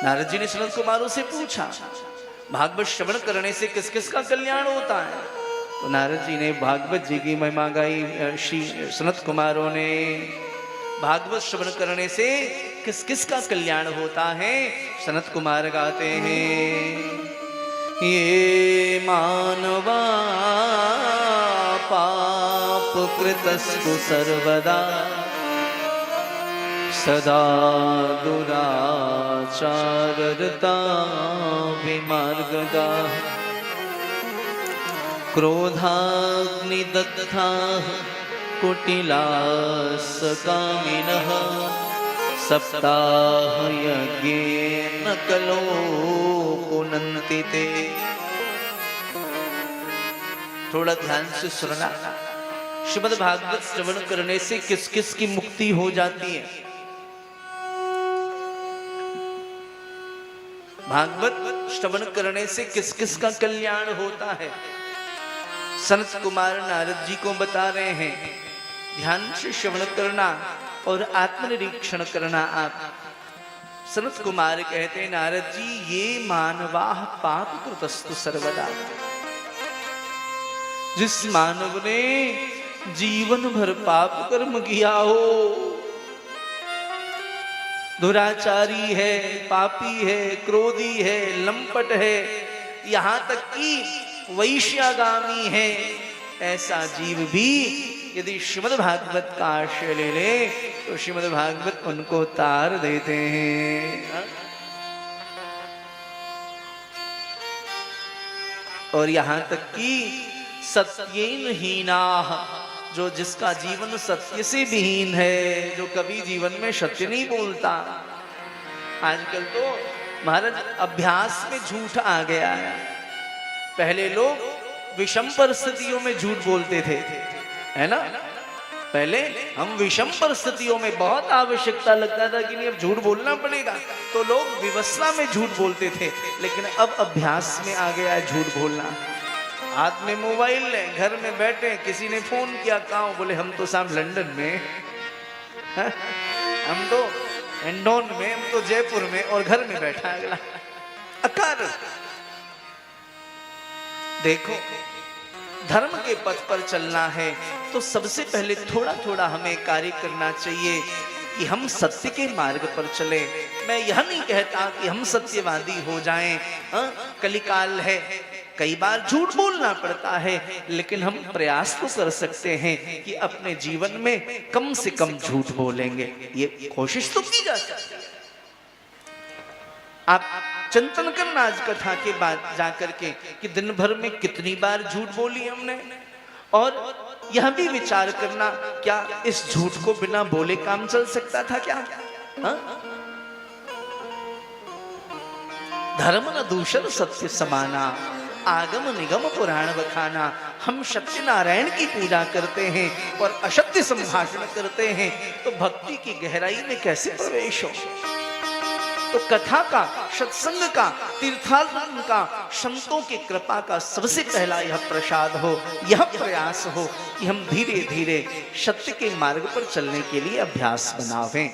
नारद जी ने सनत कुमारों से पूछा, भागवत श्रवण करने से किस किस का कल्याण होता है? तो नारद जी ने भागवत जी की महिमा गाई। श्री सनत कुमारों ने भागवत श्रवण करने से किस किस का कल्याण होता है, सनत कुमार गाते हैं। ये मानवा पाप कृतस्तु सर्वदा सदा दुराचाररता विमार्गदा क्रोधाग्निदग्धाः कुटिलासकामिनः सप्ताहयज्ञेन कलो पुनन्ति ते। थोड़ा ध्यान से सुनना। श्रीमद् भागवत श्रवण करने से किस किस की मुक्ति हो जाती है? भागवत श्रवण करने से किस किस का कल्याण होता है, सनत कुमार नारद जी को बता रहे हैं। ध्यान से श्रवण करना और आत्मनिरीक्षण करना। आप सनत कुमार कहते हैं, नारद जी ये मानवाः पाप कृतस्तु सर्वदा, जिस मानव ने जीवन भर पाप कर्म किया हो, दुराचारी है, पापी है, क्रोधी है, लंपट है, यहां तक कि वैश्यागामी है, ऐसा जीव भी यदि श्रीमद् भागवत का आश्रय ले ले तो श्रीमद् भागवत उनको तार देते हैं। और यहां तक कि सत्येन हीनाः, जो जिसका जीवन सत्य से विहीन है, जो कभी जीवन में सत्य नहीं बोलता। आजकल तो महाराज अभ्यास में झूठ आ गया है। पहले लोग विषम परिस्थितियों में झूठ बोलते थे, है ना? पहले हम विषम परिस्थितियों में बहुत आवश्यकता लगता था कि नहीं अब झूठ बोलना पड़ेगा, तो लोग विवस्वां में झूठ बोलते थे। लेकिन अब अभ्यास में आ गया है झूठ बोलना। हाथ में मोबाइल ले, घर में बैठे, किसी ने फोन किया, कहाँ? बोले हम तो साहब लंदन में, हम तो इंदौर में, हम तो जयपुर में, और घर में बैठा अगला। अकार देखो, धर्म के पथ पर चलना है तो सबसे पहले थोड़ा थोड़ा हमें कार्य करना चाहिए कि हम सत्य के मार्ग पर चले। मैं यह नहीं कहता कि हम सत्यवादी हो जाएं, कलिकाल है, कई बार झूठ बोलना पड़ता है, लेकिन हम प्रयास तो कर सकते हैं कि अपने जीवन में कम से कम झूठ बोलेंगे। ये कोशिश तो की जा सकती है। आप चिंतन करना आज कथा के बाद जाकर के कि दिन भर में कितनी बार झूठ बोली हमने, और यह भी विचार करना क्या इस झूठ को बिना बोले काम चल सकता था क्या? धर्म न दूषण सत्य समाना, आगम निगम पुराण बखाना। हम सत्यनारायण की पूजा करते हैं और असत्य संभाषण करते हैं, तो भक्ति की गहराई में कैसे प्रवेश हो? तो कथा का, सत्संग का, तीर्थाटन का, संतों की कृपा का सबसे पहला यह प्रसाद हो, यह प्रयास हो कि हम धीरे धीरे सत्य के मार्ग पर चलने के लिए अभ्यास बनावें।